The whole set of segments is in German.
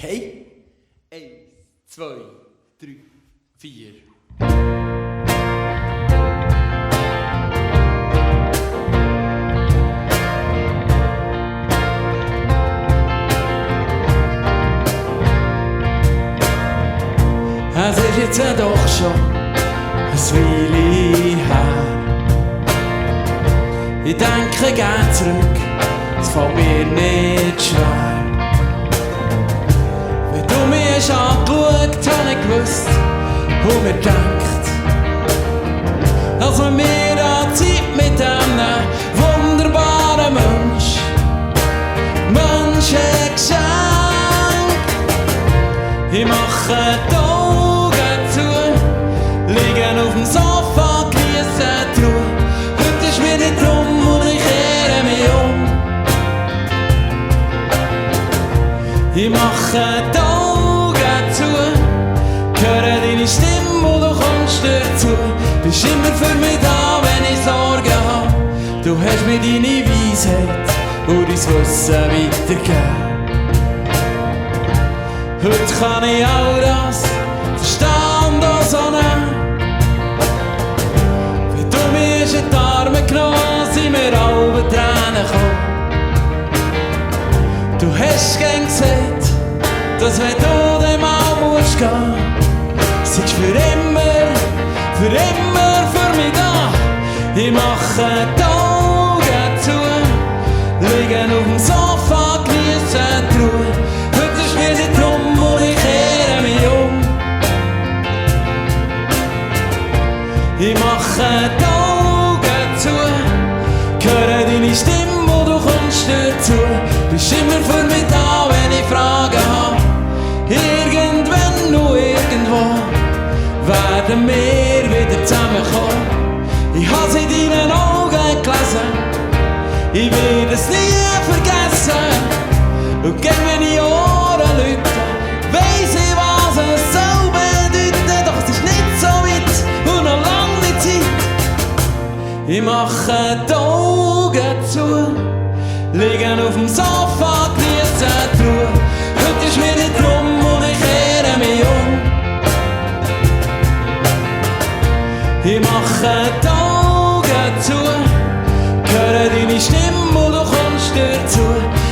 Okay? 1, 2, 3, 4. Es ist jetzt doch schon ein Weile her. Ich denke gern zurück, es fällt mir nicht schwer. Wenn du mich hast angeschaut, hab ich gewusst und mir gedacht, dass man mir an Zeit mit einem wunderbaren Mensch geschenkt. Ich mache die Augen zu, liegen auf dem Sofa, geniessen die Ruhe. Heute ist wieder drum und ich kehre mich um. Ich mache die Augen zu, höre deine Stimme und du kommst dazu. Bist immer für mich da, wenn ich Sorgen habe. Du hast mir deine Weisheit und dein Wissen weitergegeben. Heute kann ich all das verstehen und auch so nehmen. Wenn du mir in die Arme genommen, sind mir alle Tränen gekommen. Du hast gern gesagt, dass wenn du dann mal musst gehen, seist für immer für mich da. Ich mache die Augen zu, liegen auf dem Sofa, geniessen die Ruhe. Heute ist wieder drum und ich kehre mich um. Ich mache die Augen zu, höre deine Stimme und du kommst dazu. Bist immer für mich da, wenn ich Fragen habe. Irgendwann und irgendwo werden wir wieder zusammenkommen. Ich hab's in deinen Augen gelesen, ich werde es nie vergessen. Und gern wenn ich Ohren läuten, weiss ich, was es soll bedeuten. Doch es ist nicht so weit und noch lang nicht Zeit. Ich mache die Augen zu, liegen auf dem Sofa, geniessen die Ruhe. Heute ist wieder drum und ich kehre mich um. Ich mache die Augen zu, höre deine Stimme und du kommst dazu.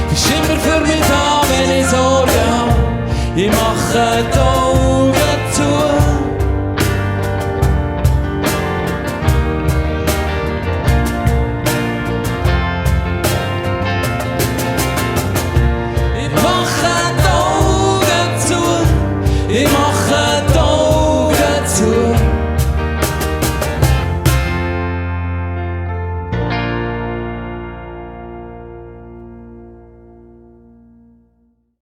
Bist immer für mich da, wenn ich Sorgen habe. Ich mache die